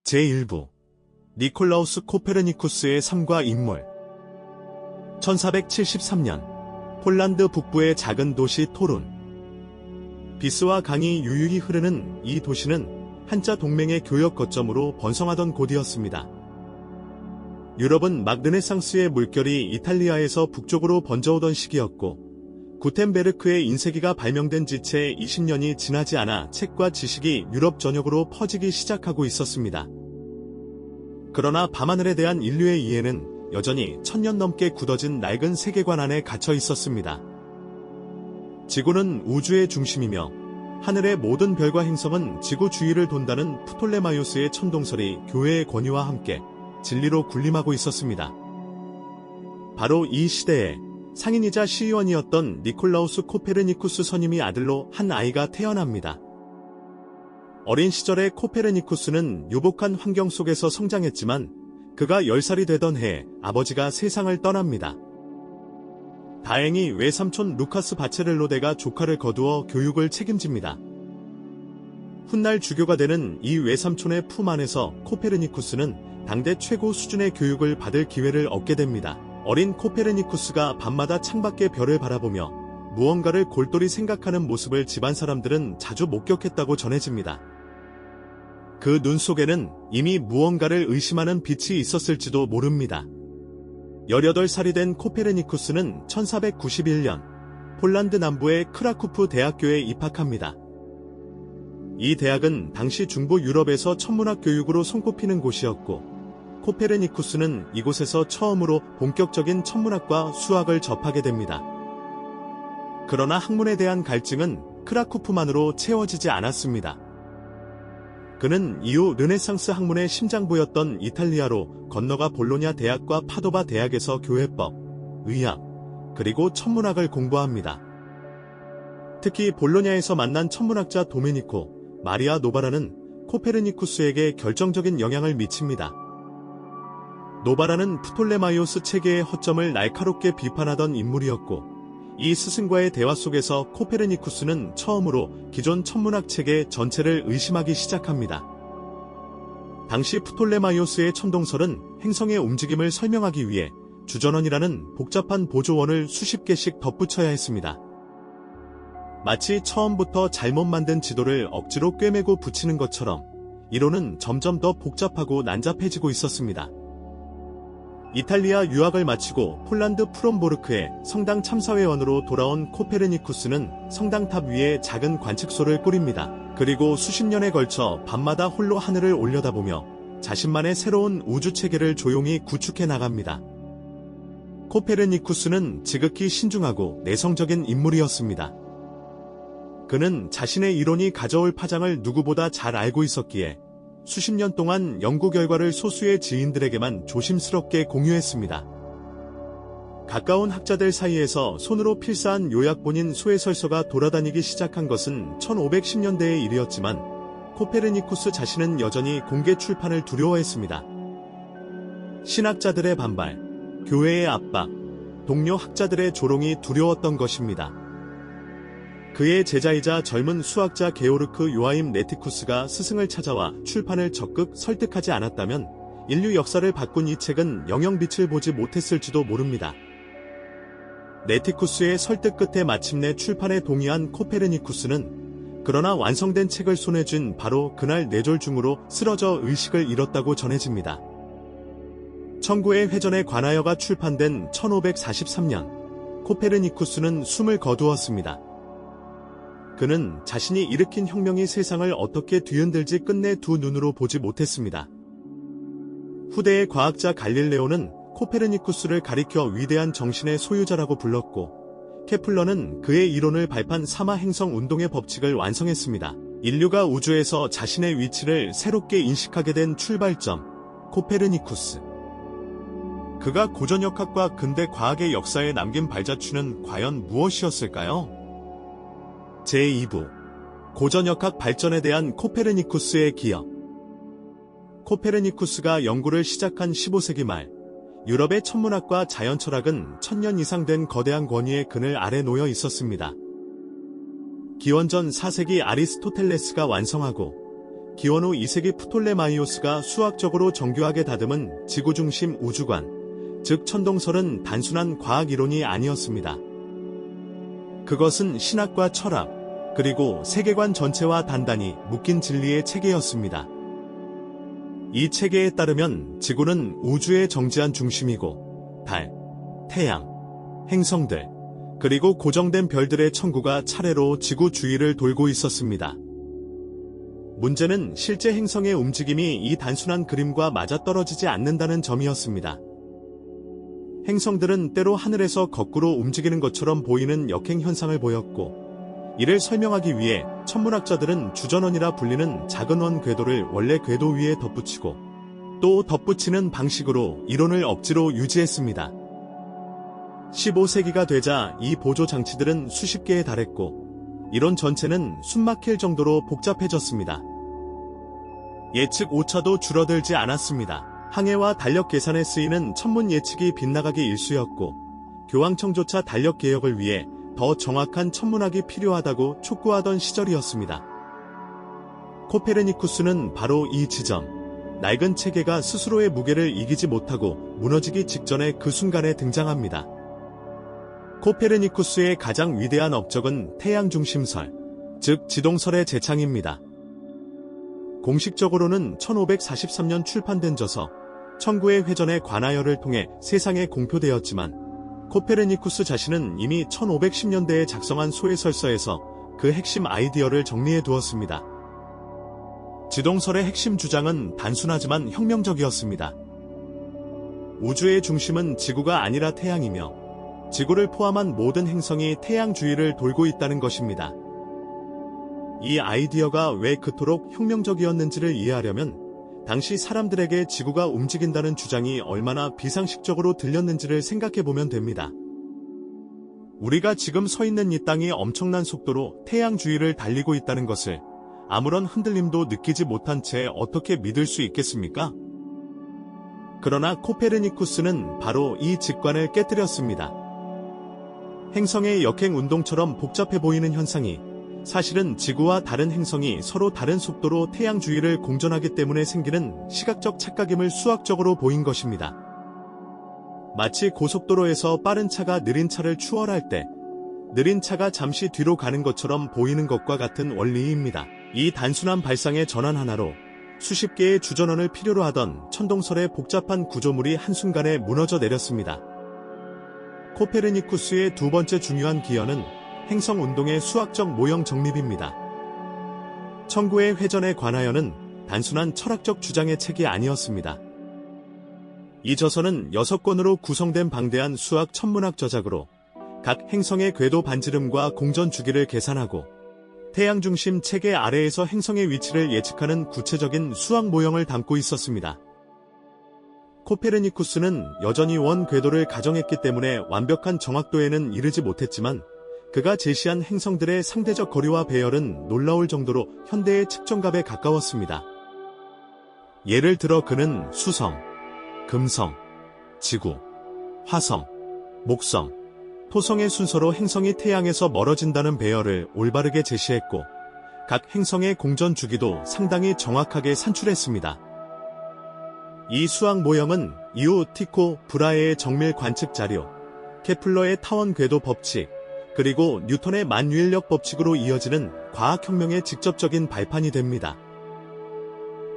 제1부 니콜라우스 코페르니쿠스의 삶과 인물. 1473년 폴란드 북부의 작은 도시 토룬. 비스와 강이 유유히 흐르는 이 도시는 한자 동맹의 교역 거점으로 번성하던 곳이었습니다. 유럽은 막 르네상스의 물결이 이탈리아에서 북쪽으로 번져오던 시기였고, 구텐베르크의 인쇄기가 발명된 지 채 20년이 지나지 않아 책과 지식이 유럽 전역으로 퍼지기 시작하고 있었습니다. 그러나 밤하늘에 대한 인류의 이해는 여전히 1000년 넘게 굳어진 낡은 세계관 안에 갇혀 있었습니다. 지구는 우주의 중심이며 하늘의 모든 별과 행성은 지구 주위를 돈다는 프톨레마이오스의 천동설이 교회의 권위와 함께 진리로 군림하고 있었습니다. 바로 이 시대에 상인이자 시의원이었던 니콜라우스 코페르니쿠스 선임의 아들로 한 아이가 태어납니다. 어린 시절의 코페르니쿠스는 유복한 환경 속에서 성장했지만 그가 10살이 되던 해에 아버지가 세상을 떠납니다. 다행히 외삼촌 루카스 바체렐로데가 조카를 거두어 교육을 책임집니다. 훗날 주교가 되는 이 외삼촌의 품 안에서 코페르니쿠스는 당대 최고 수준의 교육을 받을 기회를 얻게 됩니다. 어린 코페르니쿠스가 밤마다 창밖의 별을 바라보며 무언가를 골똘히 생각하는 모습을 집안 사람들은 자주 목격했다고 전해집니다. 그 눈 속에는 이미 무언가를 의심하는 빛이 있었을지도 모릅니다. 18살이 된 코페르니쿠스는 1491년 폴란드 남부의 크라쿠프 대학교에 입학합니다. 이 대학은 당시 중부 유럽에서 천문학 교육으로 손꼽히는 곳이었고, 코페르니쿠스는 이곳에서 처음으로 본격적인 천문학과 수학을 접하게 됩니다. 그러나 학문에 대한 갈증은 크라쿠프만으로 채워지지 않았습니다. 그는 이후 르네상스 학문의 심장부였던 이탈리아로 건너가 볼로냐 대학과 파도바 대학에서 교회법, 의학, 그리고 천문학을 공부합니다. 특히 볼로냐에서 만난 천문학자 도메니코, 마리아 노바라는 코페르니쿠스에게 결정적인 영향을 미칩니다. 노바라는 프톨레마이오스 체계의 허점을 날카롭게 비판하던 인물이었고, 이 스승과의 대화 속에서 코페르니쿠스는 처음으로 기존 천문학 체계 전체를 의심하기 시작합니다. 당시 프톨레마이오스의 천동설은 행성의 움직임을 설명하기 위해 주전원이라는 복잡한 보조원을 수십 개씩 덧붙여야 했습니다. 마치 처음부터 잘못 만든 지도를 억지로 꿰매고 붙이는 것처럼 이론은 점점 더 복잡하고 난잡해지고 있었습니다. 이탈리아 유학을 마치고 폴란드 프롬보르크의 성당 참사회원으로 돌아온 코페르니쿠스는 성당탑 위에 작은 관측소를 꾸립니다. 그리고 수십 년에 걸쳐 밤마다 홀로 하늘을 올려다보며 자신만의 새로운 우주체계를 조용히 구축해 나갑니다. 코페르니쿠스는 지극히 신중하고 내성적인 인물이었습니다. 그는 자신의 이론이 가져올 파장을 누구보다 잘 알고 있었기에 수십 년 동안 연구 결과를 소수의 지인들에게만 조심스럽게 공유했습니다. 가까운 학자들 사이에서 손으로 필사한 요약본인 소해설서가 돌아다니기 시작한 것은 1510년대의 일이었지만 코페르니쿠스 자신은 여전히 공개 출판을 두려워했습니다. 신학자들의 반발, 교회의 압박, 동료 학자들의 조롱이 두려웠던 것입니다. 그의 제자이자 젊은 수학자 게오르크 요하임 네티쿠스가 스승을 찾아와 출판을 적극 설득하지 않았다면 인류 역사를 바꾼 이 책은 영영빛을 보지 못했을지도 모릅니다. 네티쿠스의 설득 끝에 마침내 출판에 동의한 코페르니쿠스는 그러나 완성된 책을 손에 쥔 바로 그날 뇌졸중으로 쓰러져 의식을 잃었다고 전해집니다. 천구의 회전에 관하여가 출판된 1543년 코페르니쿠스는 숨을 거두었습니다. 그는 자신이 일으킨 혁명이 세상을 어떻게 뒤흔들지 끝내 두 눈으로 보지 못했습니다. 후대의 과학자 갈릴레오는 코페르니쿠스를 가리켜 위대한 정신의 소유자라고 불렀고, 케플러는 그의 이론을 발판 삼하 행성 운동의 법칙을 완성했습니다. 인류가 우주에서 자신의 위치를 새롭게 인식하게 된 출발점, 코페르니쿠스. 그가 고전역학과 근대 과학의 역사에 남긴 발자취는 과연 무엇이었을까요? 제2부 고전역학 발전에 대한 코페르니쿠스의 기여. 코페르니쿠스가 연구를 시작한 15세기 말, 유럽의 천문학과 자연철학은 1000년 이상 된 거대한 권위의 그늘 아래 놓여 있었습니다. 기원전 4세기 아리스토텔레스가 완성하고 기원 후 2세기 프톨레마이오스가 수학적으로 정교하게 다듬은 지구 중심 우주관, 즉 천동설은 단순한 과학 이론이 아니었습니다. 그것은 신학과 철학, 그리고 세계관 전체와 단단히 묶인 진리의 체계였습니다. 이 체계에 따르면 지구는 우주의 정지한 중심이고 달, 태양, 행성들, 그리고 고정된 별들의 천구가 차례로 지구 주위를 돌고 있었습니다. 문제는 실제 행성의 움직임이 이 단순한 그림과 맞아떨어지지 않는다는 점이었습니다. 행성들은 때로 하늘에서 거꾸로 움직이는 것처럼 보이는 역행 현상을 보였고, 이를 설명하기 위해 천문학자들은 주전원이라 불리는 작은 원 궤도를 원래 궤도 위에 덧붙이고 또 덧붙이는 방식으로 이론을 억지로 유지했습니다. 15세기가 되자 이 보조 장치들은 수십 개에 달했고 이론 전체는 숨막힐 정도로 복잡해졌습니다. 예측 오차도 줄어들지 않았습니다. 항해와 달력 계산에 쓰이는 천문 예측이 빗나가기 일쑤였고 교황청조차 달력 개혁을 위해 더 정확한 천문학이 필요하다고 촉구하던 시절이었습니다. 코페르니쿠스는 바로 이 지점, 낡은 체계가 스스로의 무게를 이기지 못하고 무너지기 직전에 그 순간에 등장합니다. 코페르니쿠스의 가장 위대한 업적은 태양 중심설, 즉 지동설의 재창입니다. 공식적으로는 1543년 출판된 저서 천구의 회전에 관하여를 통해 세상에 공표되었지만 코페르니쿠스 자신은 이미 1510년대에 작성한 소해설서에서 그 핵심 아이디어를 정리해 두었습니다. 지동설의 핵심 주장은 단순하지만 혁명적이었습니다. 우주의 중심은 지구가 아니라 태양이며 지구를 포함한 모든 행성이 태양 주위를 돌고 있다는 것입니다. 이 아이디어가 왜 그토록 혁명적이었는지를 이해하려면 당시 사람들에게 지구가 움직인다는 주장이 얼마나 비상식적으로 들렸는지를 생각해보면 됩니다. 우리가 지금 서 있는 이 땅이 엄청난 속도로 태양 주위를 달리고 있다는 것을 아무런 흔들림도 느끼지 못한 채 어떻게 믿을 수 있겠습니까? 그러나 코페르니쿠스는 바로 이 직관을 깨뜨렸습니다. 행성의 역행 운동처럼 복잡해 보이는 현상이 사실은 지구와 다른 행성이 서로 다른 속도로 태양 주위를 공전하기 때문에 생기는 시각적 착각임을 수학적으로 보인 것입니다. 마치 고속도로에서 빠른 차가 느린 차를 추월할 때 느린 차가 잠시 뒤로 가는 것처럼 보이는 것과 같은 원리입니다. 이 단순한 발상의 전환 하나로 수십 개의 주전원을 필요로 하던 천동설의 복잡한 구조물이 한순간에 무너져 내렸습니다. 코페르니쿠스의 두 번째 중요한 기여는 행성 운동의 수학적 모형 정립입니다. 천구의 회전에 관하여는 단순한 철학적 주장의 책이 아니었습니다. 이 저서는 6권으로 구성된 방대한 수학 천문학 저작으로 각 행성의 궤도 반지름과 공전 주기를 계산하고 태양 중심 체계 아래에서 행성의 위치를 예측하는 구체적인 수학 모형을 담고 있었습니다. 코페르니쿠스는 여전히 원 궤도를 가정했기 때문에 완벽한 정확도에는 이르지 못했지만 그가 제시한 행성들의 상대적 거리와 배열은 놀라울 정도로 현대의 측정값에 가까웠습니다. 예를 들어 그는 수성, 금성, 지구, 화성, 목성, 토성의 순서로 행성이 태양에서 멀어진다는 배열을 올바르게 제시했고 각 행성의 공전 주기도 상당히 정확하게 산출했습니다. 이 수학 모형은 이후 티코 브라헤의 정밀 관측 자료, 케플러의 타원 궤도 법칙, 그리고 뉴턴의 만유인력 법칙으로 이어지는 과학혁명의 직접적인 발판이 됩니다.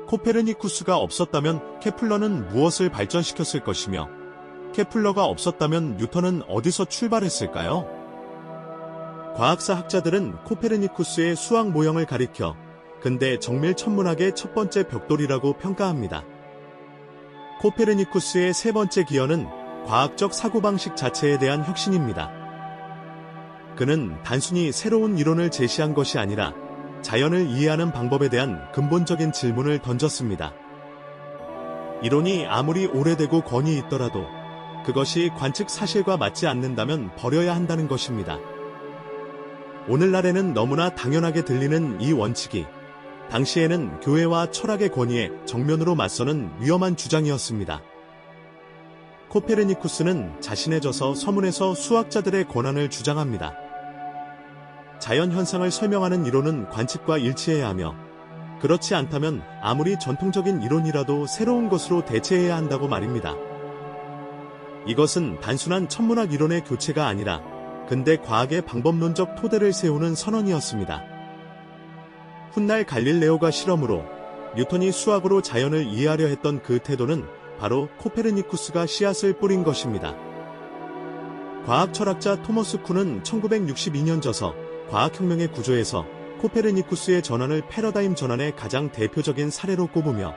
코페르니쿠스가 없었다면 케플러는 무엇을 발전시켰을 것이며 케플러가 없었다면 뉴턴은 어디서 출발했을까요? 과학사 학자들은 코페르니쿠스의 수학 모형을 가리켜 근대 정밀 천문학의 첫 번째 벽돌이라고 평가합니다. 코페르니쿠스의 세 번째 기여는 과학적 사고방식 자체에 대한 혁신입니다. 그는 단순히 새로운 이론을 제시한 것이 아니라 자연을 이해하는 방법에 대한 근본적인 질문을 던졌습니다. 이론이 아무리 오래되고 권위 있더라도 그것이 관측 사실과 맞지 않는다면 버려야 한다는 것입니다. 오늘날에는 너무나 당연하게 들리는 이 원칙이 당시에는 교회와 철학의 권위에 정면으로 맞서는 위험한 주장이었습니다. 코페르니쿠스는 자신의 저서 서문에서 수학자들의 권한을 주장합니다. 자연 현상을 설명하는 이론은 관측과 일치해야 하며 그렇지 않다면 아무리 전통적인 이론이라도 새로운 것으로 대체해야 한다고 말입니다. 이것은 단순한 천문학 이론의 교체가 아니라 근대 과학의 방법론적 토대를 세우는 선언이었습니다. 훗날 갈릴레오가 실험으로, 뉴턴이 수학으로 자연을 이해하려 했던 그 태도는 바로 코페르니쿠스가 씨앗을 뿌린 것입니다. 과학 철학자 토머스 쿤은 1962년 저서 과학혁명의 구조에서 코페르니쿠스의 전환을 패러다임 전환의 가장 대표적인 사례로 꼽으며,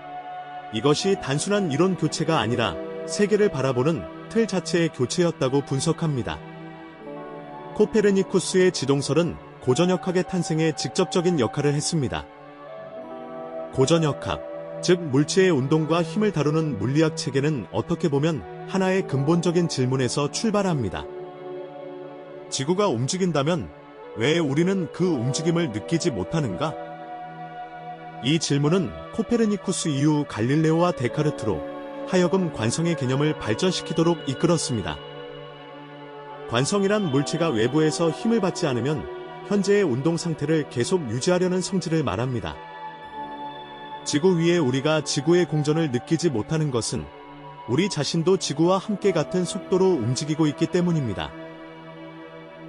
이것이 단순한 이론 교체가 아니라 세계를 바라보는 틀 자체의 교체였다고 분석합니다. 코페르니쿠스의 지동설은 고전역학의 탄생에 직접적인 역할을 했습니다. 고전역학, 즉 물체의 운동과 힘을 다루는 물리학 체계는 어떻게 보면 하나의 근본적인 질문에서 출발합니다. 지구가 움직인다면 왜 우리는 그 움직임을 느끼지 못하는가? 이 질문은 코페르니쿠스 이후 갈릴레오와 데카르트로 하여금 관성의 개념을 발전시키도록 이끌었습니다. 관성이란 물체가 외부에서 힘을 받지 않으면 현재의 운동 상태를 계속 유지하려는 성질을 말합니다. 지구 위에 우리가 지구의 공전을 느끼지 못하는 것은 우리 자신도 지구와 함께 같은 속도로 움직이고 있기 때문입니다.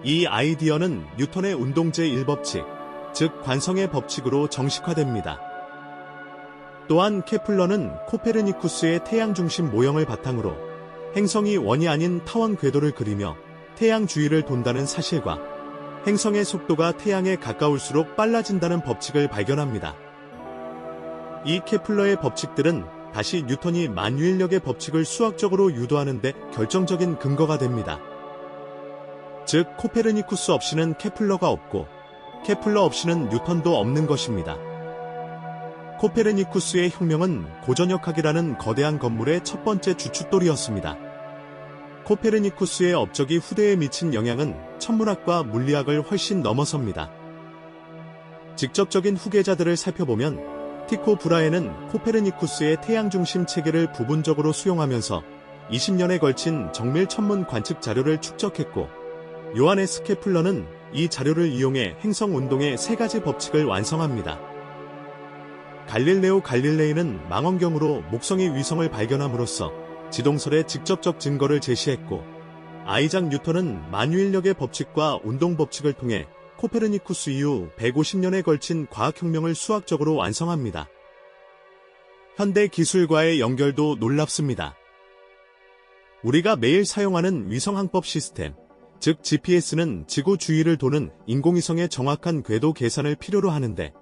이 아이디어는 뉴턴의 운동 제1법칙, 즉 관성의 법칙으로 정식화됩니다. 또한 케플러는 코페르니쿠스의 태양 중심 모형을 바탕으로 행성이 원이 아닌 타원 궤도를 그리며 태양 주위를 돈다는 사실과 행성의 속도가 태양에 가까울수록 빨라진다는 법칙을 발견합니다. 이 케플러의 법칙들은 다시 뉴턴이 만유인력의 법칙을 수학적으로 유도하는 데 결정적인 근거가 됩니다. 즉 코페르니쿠스 없이는 케플러가 없고 케플러 없이는 뉴턴도 없는 것입니다. 코페르니쿠스의 혁명은 고전역학이라는 거대한 건물의 첫 번째 주춧돌이었습니다. 코페르니쿠스의 업적이 후대에 미친 영향은 천문학과 물리학을 훨씬 넘어섭니다. 직접적인 후계자들을 살펴보면 티코 브라헤는 코페르니쿠스의 태양 중심 체계를 부분적으로 수용하면서 20년에 걸친 정밀 천문 관측 자료를 축적했고, 요하네스 케플러는 이 자료를 이용해 행성 운동의 세 가지 법칙을 완성합니다. 갈릴레오 갈릴레이는 망원경으로 목성의 위성을 발견함으로써 지동설의 직접적 증거를 제시했고, 아이작 뉴턴은 만유인력의 법칙과 운동 법칙을 통해 코페르니쿠스 이후 150년에 걸친 과학혁명을 수학적으로 완성합니다. 현대 기술과의 연결도 놀랍습니다. 우리가 매일 사용하는 위성항법 시스템, 즉 GPS는 지구 주위를 도는 인공위성의 정확한 궤도 계산을 필요로 하는데,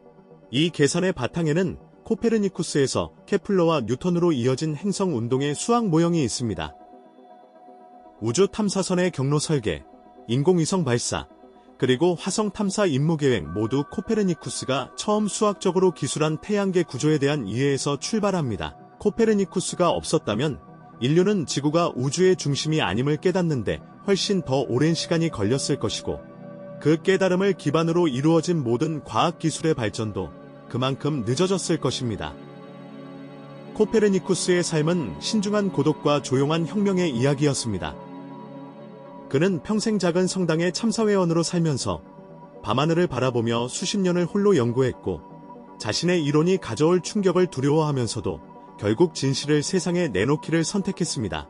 이 계산의 바탕에는 코페르니쿠스에서 케플러와 뉴턴으로 이어진 행성 운동의 수학 모형이 있습니다. 우주 탐사선의 경로 설계, 인공위성 발사, 그리고 화성 탐사 임무 계획 모두 코페르니쿠스가 처음 수학적으로 기술한 태양계 구조에 대한 이해에서 출발합니다. 코페르니쿠스가 없었다면 인류는 지구가 우주의 중심이 아님을 깨닫는데 훨씬 더 오랜 시간이 걸렸을 것이고, 그 깨달음을 기반으로 이루어진 모든 과학기술의 발전도 그만큼 늦어졌을 것입니다. 코페르니쿠스의 삶은 신중한 고독과 조용한 혁명의 이야기였습니다. 그는 평생 작은 성당의 참사회원으로 살면서 밤하늘을 바라보며 수십 년을 홀로 연구했고, 자신의 이론이 가져올 충격을 두려워하면서도 결국 진실을 세상에 내놓기를 선택했습니다.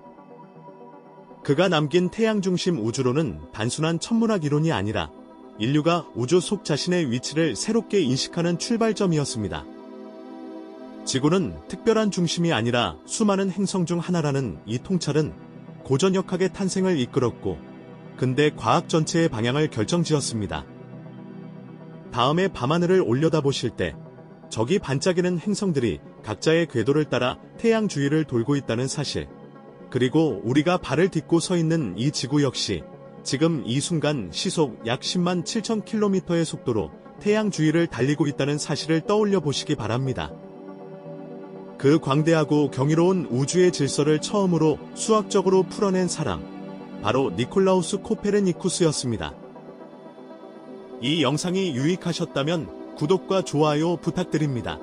그가 남긴 태양 중심 우주론은 단순한 천문학 이론이 아니라 인류가 우주 속 자신의 위치를 새롭게 인식하는 출발점이었습니다. 지구는 특별한 중심이 아니라 수많은 행성 중 하나라는 이 통찰은 고전역학의 탄생을 이끌었고, 근대 과학 전체의 방향을 결정지었습니다. 다음에 밤하늘을 올려다보실 때 저기 반짝이는 행성들이 각자의 궤도를 따라 태양 주위를 돌고 있다는 사실, 그리고 우리가 발을 딛고 서 있는 이 지구 역시 지금 이 순간 시속 약 10만 7천 km의 속도로 태양 주위를 달리고 있다는 사실을 떠올려 보시기 바랍니다. 그 광대하고 경이로운 우주의 질서를 처음으로 수학적으로 풀어낸 사람, 바로 니콜라우스 코페르니쿠스였습니다. 이 영상이 유익하셨다면 구독과 좋아요 부탁드립니다.